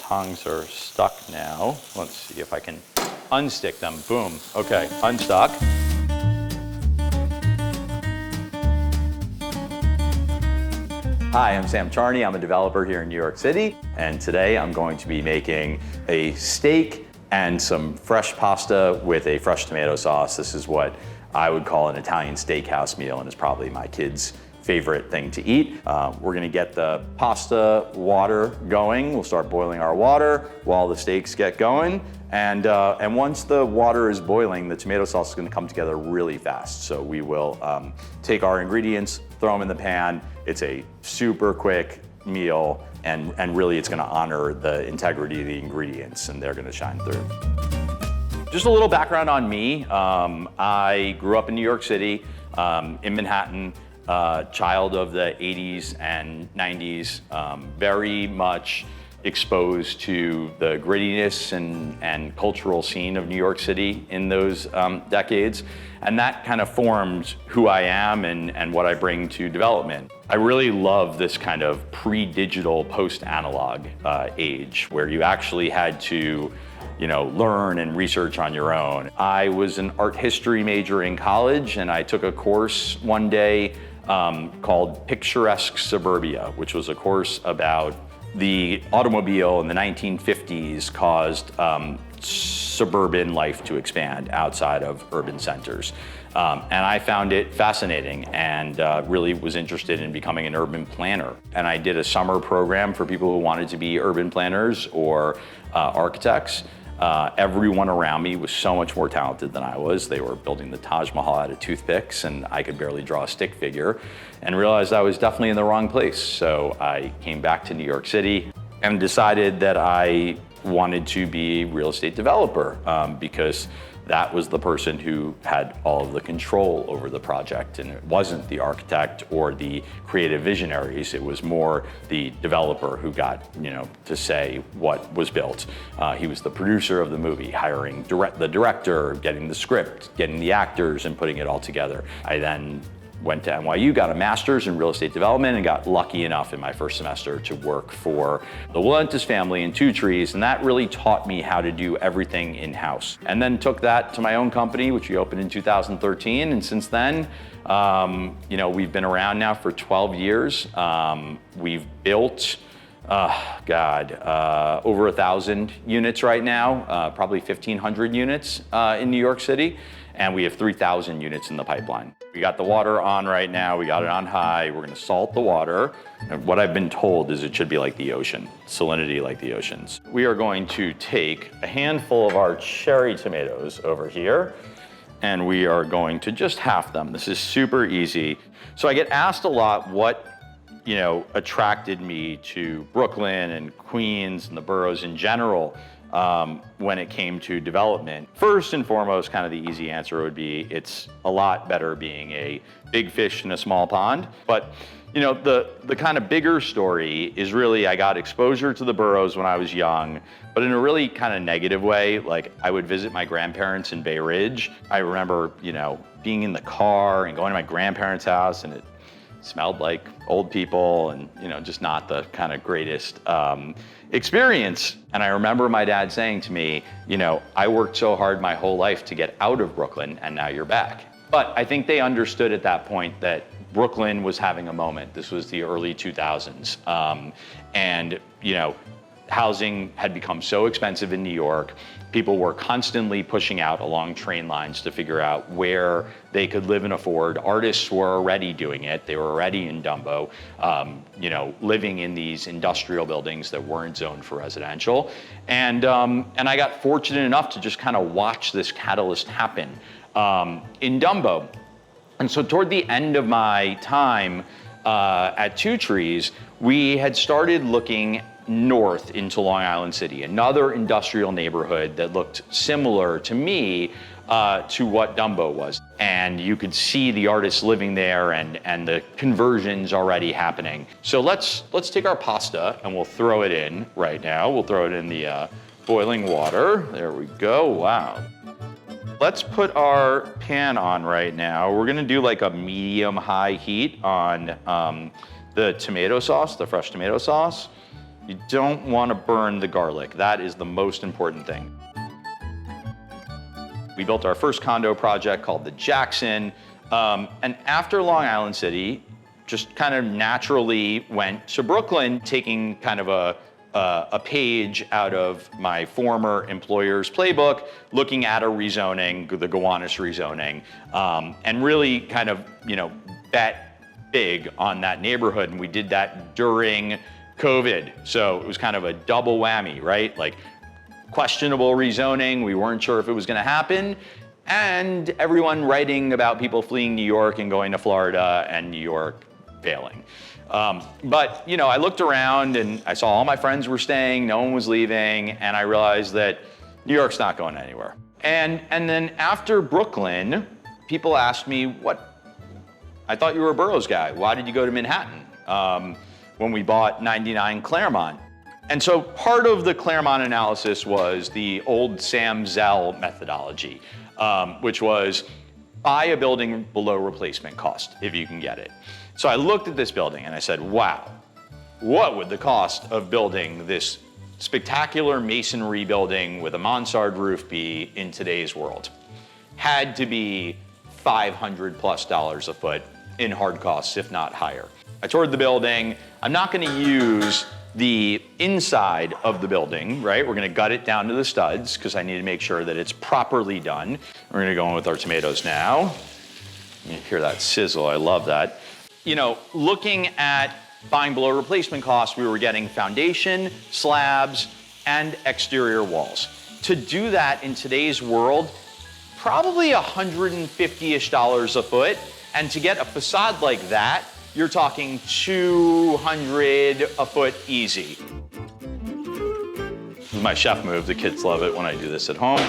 tongs are stuck now. Let's see if I can unstick them. Boom. Okay, unstuck. Hi, I'm Sam Charney. I'm a developer here in New York City, and today I'm going to be making a steak and some fresh pasta with a fresh tomato sauce. This is what I would call an Italian steakhouse meal, and it's probably my kids' favorite thing to eat. We're gonna get the pasta water going. We'll start boiling our water while the steaks get going. And once the water is boiling, the tomato sauce is gonna come together really fast. So we will take our ingredients, throw them in the pan. It's a super quick meal, and really it's gonna honor the integrity of the ingredients, and they're gonna shine through. Just a little background on me. I grew up in New York City, in Manhattan, child of the 80s and 90s, very much exposed to the grittiness and cultural scene of New York City in those decades. And that kind of formed who I am and what I bring to development. I really love this kind of pre-digital, post-analog age where you actually had to learn and research on your own. I was an art history major in college, and I took a course one day called Picturesque Suburbia, which was a course about the automobile in the 1950s caused suburban life to expand outside of urban centers. And I found it fascinating and really was interested in becoming an urban planner. And I did a summer program for people who wanted to be urban planners or architects. Everyone around me was so much more talented than I was. They were building the Taj Mahal out of toothpicks, and I could barely draw a stick figure, and realized I was definitely in the wrong place. So I came back to New York City and decided that I wanted to be a real estate developer because that was the person who had all of the control over the project, and it wasn't the architect or the creative visionaries. It was more the developer who got, to say what was built. He was the producer of the movie, hiring the director, getting the script, getting the actors, and putting it all together. I then went to NYU, got a master's in real estate development, and got lucky enough in my first semester to work for the Gowanus family in Two Trees, and that really taught me how to do everything in-house. And then took that to my own company, which we opened in 2013, and since then, we've been around now for 12 years. We've built over 1,000 units right now, probably 1,500 units in New York City, and we have 3,000 units in the pipeline. We got the water on right now, we got it on high, we're gonna salt the water, and what I've been told is it should be like the ocean, salinity like the oceans. We are going to take a handful of our cherry tomatoes over here, and we are going to just half them. This is super easy. So I get asked a lot what attracted me to Brooklyn and Queens and the boroughs in general when it came to development. First and foremost, kind of the easy answer would be it's a lot better being a big fish in a small pond. But the kind of bigger story is really I got exposure to the boroughs when I was young, but in a really kind of negative way. Like I would visit my grandparents in Bay Ridge. I remember, being in the car and going to my grandparents' house, and it smelled like old people and, just not the kind of greatest experience. And I remember my dad saying to me, I worked so hard my whole life to get out of Brooklyn, and now you're back. But I think they understood at that point that Brooklyn was having a moment. This was the early 2000s. And housing had become so expensive in New York. People were constantly pushing out along train lines to figure out where they could live and afford. Artists were already doing it. They were already in Dumbo, living in these industrial buildings that weren't zoned for residential. And I got fortunate enough to just kind of watch this catalyst happen in Dumbo. And so toward the end of my time at Two Trees, we had started looking north into Long Island City, another industrial neighborhood that looked similar to me to what Dumbo was. And you could see the artists living there and the conversions already happening. So let's take our pasta and we'll throw it in right now. We'll throw it in the boiling water. There we go, wow. Let's put our pan on right now. We're gonna do like a medium-high heat on the tomato sauce, the fresh tomato sauce. You don't want to burn the garlic. That is the most important thing. We built our first condo project called the Jackson. And after Long Island City, just kind of naturally went to Brooklyn, taking kind of a page out of my former employer's playbook, looking at a rezoning, the Gowanus rezoning, and really kind of, bet big on that neighborhood. And we did that during COVID. So it was kind of a double whammy, right? Like questionable rezoning, we weren't sure if it was gonna happen, and everyone writing about people fleeing New York and going to Florida and New York failing. But I looked around and I saw all my friends were staying, no one was leaving, and I realized that New York's not going anywhere. And then after Brooklyn, people asked me, I thought you were a boroughs guy. Why did you go to Manhattan when we bought 99 Claremont? And so part of the Claremont analysis was the old Sam Zell methodology, which was buy a building below replacement cost if you can get it. So I looked at this building and I said, wow, what would the cost of building this spectacular masonry building with a mansard roof be in today's world? Had to be $500+ a foot in hard costs, if not higher. I toured the building. I'm not going to use the inside of the building, right? We're going to gut it down to the studs because I need to make sure that it's properly done. We're going to go in with our tomatoes now. You hear that sizzle, I love that. Looking at buying below replacement costs, we were getting foundation, slabs, and exterior walls. To do that in today's world, probably $150-ish a foot. And to get a facade like that, you're talking $200 a foot easy. This is my chef move. The kids love it when I do this at home.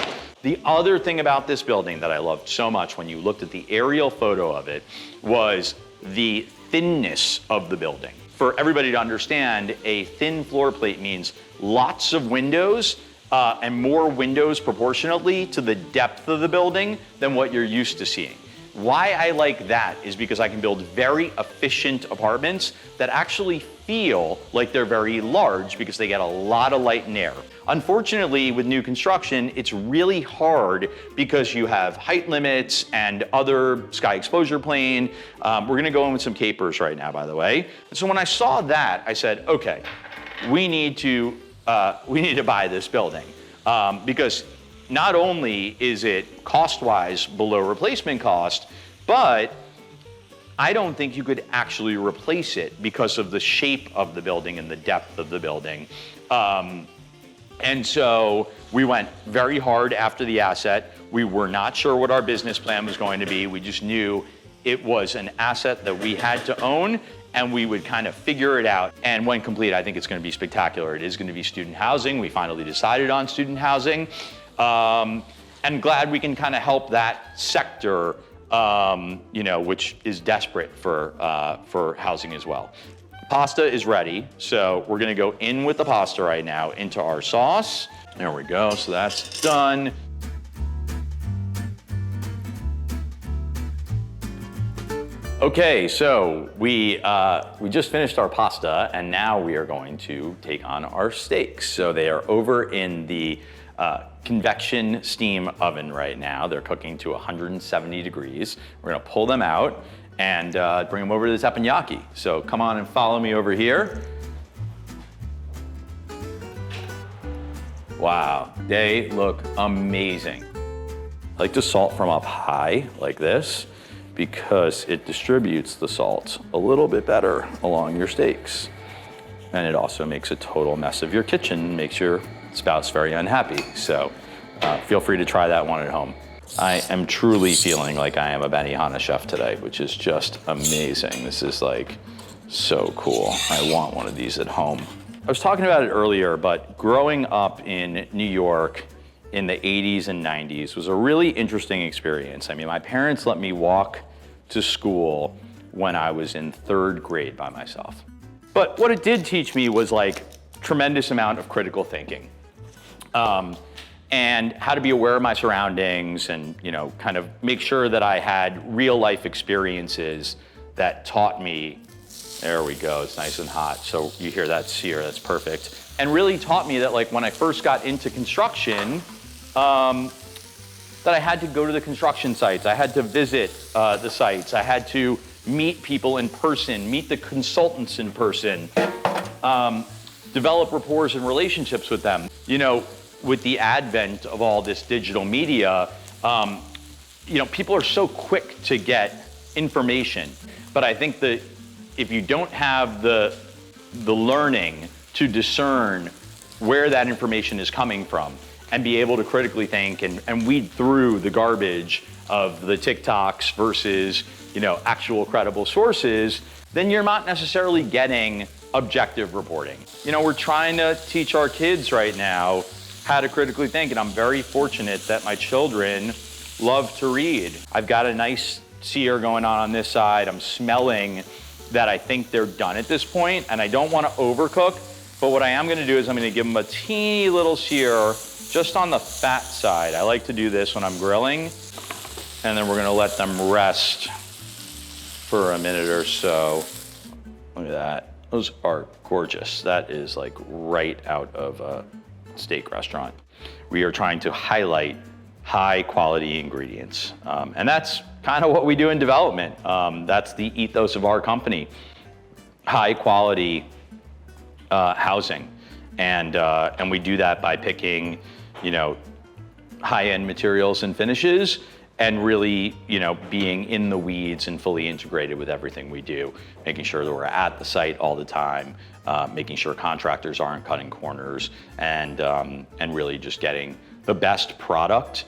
The other thing about this building that I loved so much when you looked at the aerial photo of it was the thinness of the building. For everybody to understand, a thin floor plate means lots of windows and more windows proportionately to the depth of the building than what you're used to seeing. Why I like that is because I can build very efficient apartments that actually feel like they're very large because they get a lot of light and air. Unfortunately, with new construction, it's really hard because you have height limits and other sky exposure plane. We're gonna go in with some capers right now, by the way. So when I saw that, I said, okay, we need to buy this building because not only is it cost-wise below replacement cost, but I don't think you could actually replace it because of the shape of the building and the depth of the building. And so we went very hard after the asset. We were not sure what our business plan was going to be. We just knew it was an asset that we had to own and we would kind of figure it out. And when complete, I think it's going to be spectacular. It is going to be student housing. We finally decided on student housing. And glad we can kind of help that sector, which is desperate for housing as well. Pasta is ready, so we're gonna go in with the pasta right now into our sauce. There we go, so that's done. Okay, so we just finished our pasta, and now we are going to take on our steaks. So they are over in the convection steam oven right now. They're cooking to 170 degrees. We're gonna pull them out and bring them over to the teppanyaki. So come on and follow me over here. Wow, they look amazing. I like to salt from up high like this because it distributes the salt a little bit better along your steaks. And it also makes a total mess of your kitchen, makes your spouse very unhappy. So feel free to try that one at home. I am truly feeling like I am a Benihana chef today, which is just amazing. This is like so cool. I want one of these at home. I was talking about it earlier, but growing up in New York in the 80s and 90s was a really interesting experience. I mean, my parents let me walk to school when I was in 3rd grade by myself. But what it did teach me was like tremendous amount of critical thinking. And how to be aware of my surroundings and, kind of make sure that I had real life experiences that taught me There we go, it's nice and hot. So you hear that sear, that's perfect. And really taught me that like when I first got into construction, that I had to go to the construction sites. I had to visit the sites. I had to meet people in person, meet the consultants in person, develop rapport and relationships with them. You know, with the advent of all this digital media, you know, people are so quick to get information. But I think that if you don't have the learning to discern where that information is coming from and be able to critically think and weed through the garbage of the TikToks versus, you know, actual credible sources, then you're not necessarily getting objective reporting. You know, we're trying to teach our kids right now how to critically think, and I'm very fortunate that my children love to read. I've got a nice sear going on this side. I'm smelling that I think they're done at this point, and I don't want to overcook, but what I am going to do is I'm going to give them a teeny little sear just on the fat side. I like to do this when I'm grilling, and then we're going to let them rest for a minute or so. Look at that. Those are gorgeous. That is like right out of a steak restaurant. We are trying to highlight high quality ingredients. And that's kind of what we do in development. That's the ethos of our company. High quality housing. And we do that by picking, you know, high-end materials and finishes, and really, you know, being in the weeds and fully integrated with everything we do, making sure that we're at the site all the time, making sure contractors aren't cutting corners, and really just getting the best product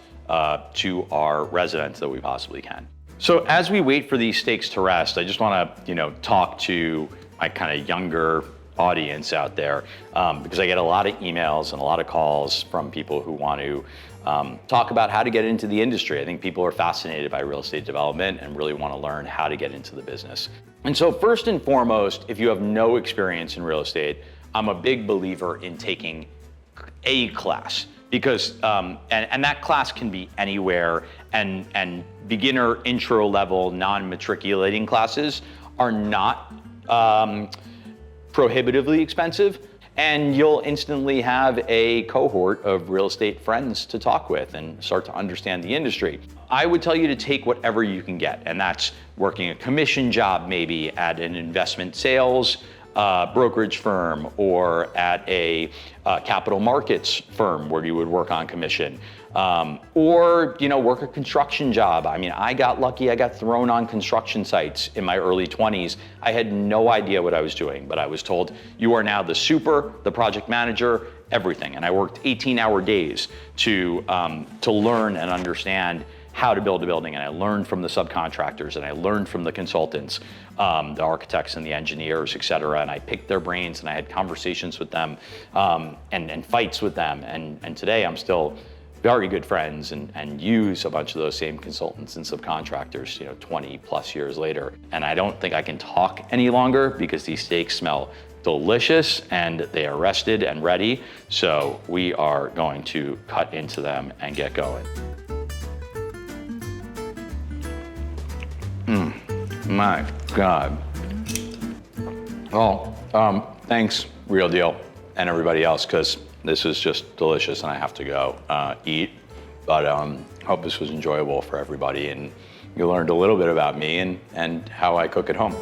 to our residents that we possibly can. So as we wait for these steaks to rest, I just want to, you know, talk to my kind of younger audience out there, because I get a lot of emails and a lot of calls from people who want to talk about how to get into the industry. I think people are fascinated by real estate development and really want to learn how to get into the business. And so first and foremost, if you have no experience in real estate, I'm a big believer in taking a class, because and that class can be anywhere, and beginner intro level non-matriculating classes are not prohibitively expensive, and you'll instantly have a cohort of real estate friends to talk with and start to understand the industry. I would tell you to take whatever you can get, and that's working a commission job maybe at an investment sales brokerage firm, or at a capital markets firm where you would work on commission, or, you know, work a construction job. I mean, I got lucky. I got thrown on construction sites in my early 20s. I had no idea what I was doing, but I was told, you are now the project manager, everything. And I worked 18-hour days to learn and understand how to build a building, and I learned from the subcontractors, and I learned from the consultants, the architects and the engineers, et cetera, and I picked their brains, and I had conversations with them, and fights with them, and today I'm still very good friends and use a bunch of those same consultants and subcontractors, you know, 20 plus years later. And I don't think I can talk any longer because these steaks smell delicious and they are rested and ready. So we are going to cut into them and get going. My God. Well, thanks, Real Deal, and everybody else, because this is just delicious and I have to go eat. But hope this was enjoyable for everybody, and you learned a little bit about me and how I cook at home.